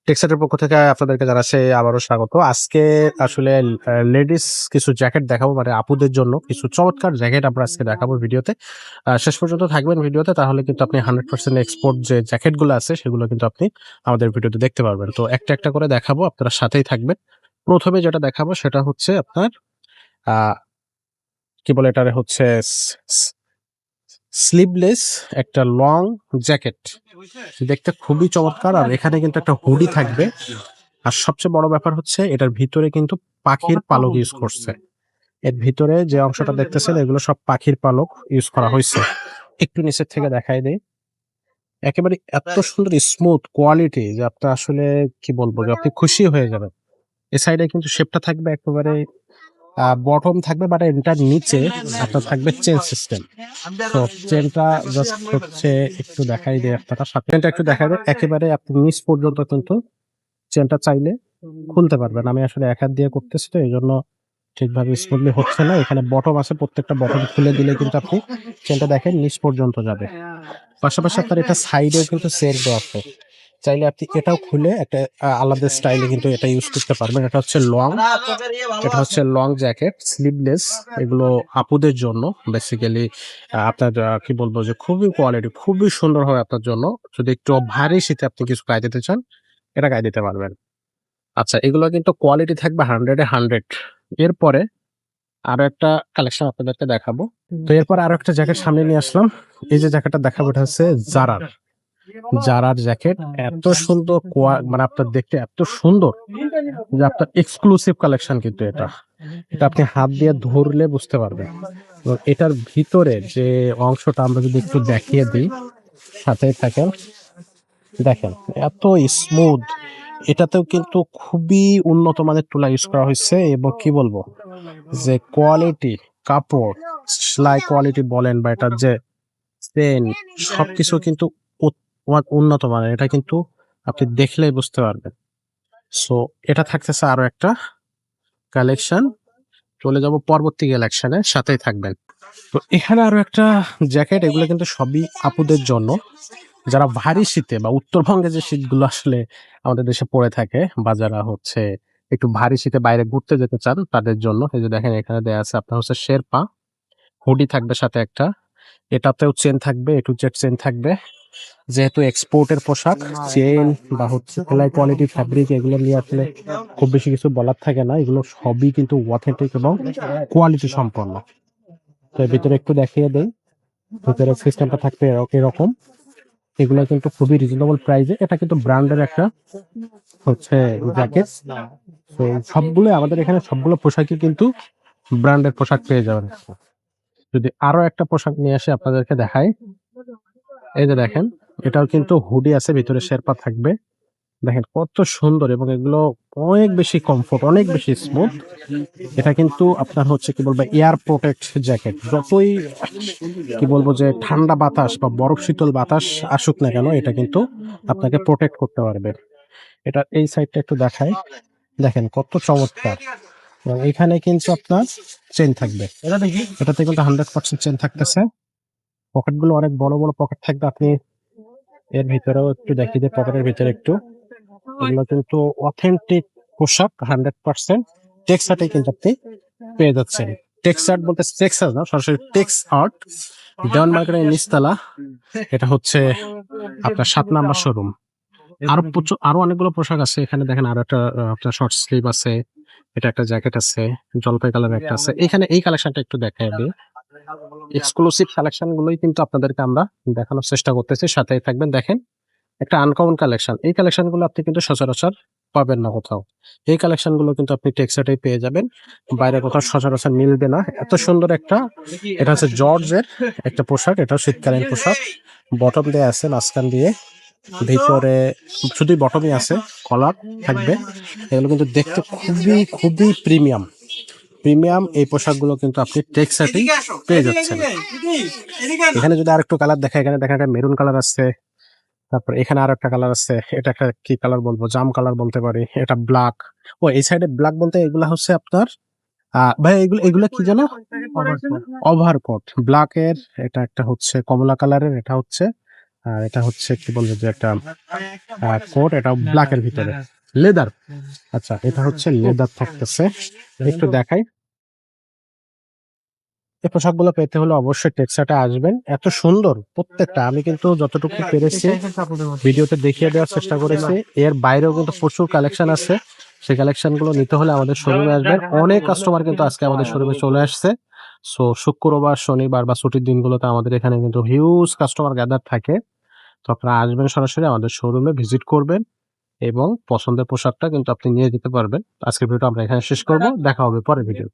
টেক্সাটের পক্ষ থেকে আপনাদেরকে জানাচ্ছি আবারও স্বাগত। আজকে আসলে লেডিস কিছু জ্যাকেট দেখাবো, মানে আপুদের জন্য কিছু চমৎকার জ্যাকেট আমরা আজকে দেখাবো ভিডিওতে। শেষ পর্যন্ত থাকবেন ভিডিওতে, তাহলে কিন্তু আপনি 100% এক্সপোর্ট যে জ্যাকেটগুলো আছে সেগুলো কিন্তু আপনি আমাদের ভিডিওতে দেখতে পারবেন। তো একটা একটা করে দেখাবো, আপনারা সাথেই থাকবেন। প্রথমে যেটা দেখাবো সেটা হচ্ছে আপনার আ কি বলে এটারে হচ্ছে স্লিভলেস একটা লং জ্যাকেট। দেখতে খুবই চমৎকার, আর এখানে কিন্তু একটা হুডি থাকবে। আর সবচেয়ে বড় ব্যাপার হচ্ছে এটার ভিতরে কিন্তু পাখির পালক ইউজ করছে। এর ভিতরে যে অংশটা দেখতেছেন এগুলো সব পাখির পালক ইউজ করা হয়েছে। একটু নিচের থেকে দেখাই দেই। একেবারে এত সুন্দর স্মুথ কোয়ালিটি যে আপনি আসলে কি বলবো, যে আপনি খুশি হয়ে যাবেন। এই সাইডে কিন্তু শেপটা থাকবে একেবারে বটম থাকবে, বাট এটার নিচে আপনার থাকবে চেন সিস্টেম। তো চেনটা জাস্ট হচ্ছে একটু দেখাই দেয় আপনারা, চেনটা একটু দেখাই দেয় একেবারে আপনি নিচ পর্যন্ত কিন্তু চেনটা চাইলে খুলতে পারবেন। আমি আসলে এক হাত দিয়ে করতেছি, তো এই জন্য ঠিকভাবে স্মুথলি হচ্ছে না। এখানে বটম আছে, প্রত্যেকটা বটম খুলে দিলে কিন্তু আপনি চেনটা দেখেন নিচ পর্যন্ত যাবে। পাশাপাশি আপনার এটা সাইডেও কিন্তু সেট দেওয়া আছে, চাইলে আপনি এটাও খুলে একটা আলাদা স্টাইলে কিন্তু এটা ইউজ করতে পারবেন। এটা হচ্ছে লং জ্যাকেট স্লিভলেস, এগুলো আপুদের জন্য বেসিক্যালি। আপনার কি বলবো, যে খুবই কোয়ালিটি খুবই সুন্দর হবে আপনার জন্য। যদি একটু ভারী শীতে আপনি কিছু গায়ে দিতে চান, এটা গায়ে দিতে পারবেন। আচ্ছা, এগুলো কিন্তু কোয়ালিটি থাকবে 100 এ 100। এরপরে আরো একটা কালেকশন আপনাদেরকে দেখাবো। তো এরপর আরো একটা জ্যাকেট সামনে নিয়ে আসলাম। এই যে জ্যাকেটটা দেখাবো এটা হচ্ছে জারার জ্যাকেট। এত সুন্দর মানে আপনার দেখতে এত সুন্দর যে আপনার এক্সক্লুসিভ কালেকশন, কিন্তু এটা আপনি হাত দিয়ে ধরলে বুঝতে পারবেন। এবং এটার ভিতরে যে অংশটা আমরা যদি একটু দেখিয়ে দিই, সাথে থাকেন, দেখেন এত স্মুথ। এটাতেও কিন্তু খুবই উন্নত মানের তুলা ইউজ করা হয়েছে, এবং কি বলবো যে কোয়ালিটি, কাপড়, সেলাই কোয়ালিটি বলেন বা এটার যে চেন, সবকিছু কিন্তু উন্নত মানের। এটা কিন্তু আপনি দেখলেই বুঝতে পারবেন। সো এটা থাকতেছে আরো একটা কালেকশন। চলে যাব পরবর্তী কালেকশনে, সাথেই থাকবেন। তো এখানে আরো একটা জ্যাকেট, এগুলো কিন্তু সবই আপুদের জন্য, যারা ভারী শীতে বা উত্তরবঙ্গে যে শীতগুলো আসলে আমাদের দেশে পড়ে থাকে, বা যারা হচ্ছে একটু ভারী শীতে বাইরে ঘুরতে যেতে চান তাদের জন্য। এই যে দেখেন এখানে দেয়া আছে আপনার হচ্ছে শেরপা হুডি থাকবে সাথে একটা। এটাতেও চেন থাকবে, এ টু জেড চেন থাকবে। যেহেতু এক্সপোর্টের পোশাক, চেন বা হচ্ছে সেলাই কোয়ালিটি ফ্যাব্রিক এগুলো নিয়ে আসলে খুব বেশি কিছু বলার থাকে না। এগুলো সবই কিন্তু অথেন্টিক এবং কোয়ালিটি সম্পন্ন। তো এর ভিতরে একটু দেখিয়ে দেই, ভিতরে সিস্টেমটা থাকবে এরকম। এগুলো কিন্তু খুবই রিজনেবল প্রাইসে। এটা কিন্তু ব্র্যান্ডের একটা হচ্ছে জ্যাকেট। তো সবগুলো আমাদের এখানে সবগুলো পোশাকই কিন্তু ব্র্যান্ডের পোশাক পেয়ে যাবেন। যদি আরো একটা পোশাক নিয়ে আসে আপনাদেরকে দেখাই, এই যে দেখেন এটাও কিন্তু হুডি আছে, ভিতরে শেরপা থাকবে। দেখেন কত সুন্দর, এবং এগুলো অনেক বেশি কমফোর্ট, অনেক বেশি স্মুথ। এটা কিন্তু আপনার হচ্ছে কি বলবো এয়ার প্রোটেক্ট জ্যাকেট। যতই কি বলবো যে ঠান্ডা বাতাস বা বরফ শীতল বাতাস আসুক না কেন, এটা কিন্তু আপনাকে প্রোটেক্ট করতে পারবে। এটা এই সাইডটা একটু দেখাই, দেখেন কত চমৎকার। এবং এখানে কিন্তু আপনার চেন থাকবে, এটাতে কিন্তু 100% চেন থাকতেছে। পকেটগুলো অনেক বড় বড় পকেট থাকবে। আপনি এর ভিতরেও একটু দেখিয়ে দিই, পকেটের ভিতরে একটু, এগুলো কিন্তু অথেন্টিক পোশাক 100% টেক্সাটে কিন্তু আপনি পেয়ে যাচ্ছেন। টেক্সাট বলতে টেক্সাস না, সরাসরি টেক্স আর্ট, দেওয়ান মার্কেটের নিচতলা। এটা হচ্ছে আপনার 7 নাম্বার শোরুম। আরো প্রচুর আরো অনেকগুলো পোশাক আছে এখানে। দেখেন আরো একটা আপনার শর্ট স্লিভ আছে, এটা একটা জ্যাকেট আছে, জলপাই কালার একটা আছে। এখানে এই কালেকশনটা একটু দেখাই দিই। এক্সক্লুসিভ কালেকশন গুলোই কিন্তু আপনাদেরকে আমরা দেখানোর চেষ্টা করতেছি, সাথেই থাকবেন। দেখেন একটা আনকমন কালেকশন, এই কালেকশন গুলো আপনি কিন্তু সচরাচর পাবেন না কোথাও। এই কালেকশন গুলো কিন্তু আপনি টেক্সাটেই পেয়ে যাবেন, বাইরে কোথাও সচরাচর মিলবে না। এত সুন্দর একটা, এটা হচ্ছে জর্জের একটা পোশাক, এটা শীতকালীন পোশাক। বটম দেয়া আছে মাঝখান দিয়ে, ভিতরে শুধুই বটমই আছে, কলার থাকবে। এগুলো কিন্তু দেখতে খুবই খুবই প্রিমিয়াম। এই পোশাকগুলো কিন্তু আপনি টেক্সাটেই পেয়ে যাচ্ছেন। এখানে যদি আরেকটু কালার দেখা, এখানে দেখা একটা মেরুন কালার আছে, তারপর এখানে আর একটা কালার আছে, এটা একটা কি কালার বলবো, জাম কালার বলতে পারি, এটা ব্ল্যাক। ও এই সাইডে ব্ল্যাক বলতে এগুলা হচ্ছে আপনার ভাই এগুলো এগুলা কি জানো, ওভারকোট ব্ল্যাক এর। এটা একটা হচ্ছে কমলা কালারের, এটা হচ্ছে আর এটা হচ্ছে কি বলবো যে একটা কোট, এটা ব্ল্যাক এর ভিতরে লেদার। আচ্ছা, এটা হচ্ছে লেদার থাকতেছে। একটু দেখাই। এই পোশাকগুলো পেতে হলে অবশ্যই টেক্সাটে আসবেন। এত সুন্দর প্রত্যেকটা, আমি কিন্তু যতটুকু পেরেছি ভিডিওতে দেখিয়ে দেওয়ার চেষ্টা করেছি। এর বাইরেও কিন্তু প্রচুর কালেকশন আছে। সেই কালেকশন গুলো নিতে হলে আমাদের শোরুমে আসবেন। অনেক কাস্টমার কিন্তু আজকে আমাদের শোরুমে চলে আসছে। সো শুক্রবার, শনিবার বা ছুটির দিনগুলোতে আমাদের এখানে কিন্তু হিউজ কাস্টমার গ্যাদার থাকে। তো আপনারা আসবেন, সরাসরি আমাদের শোরুমে ভিজিট করবেন এবং পছন্দের পোশাকটা কিন্তু আপনি নিয়ে যেতে পারবেন। আজকের ভিডিওটা আমরা এখানে শেষ করব। দেখা হবে পরের ভিডিও।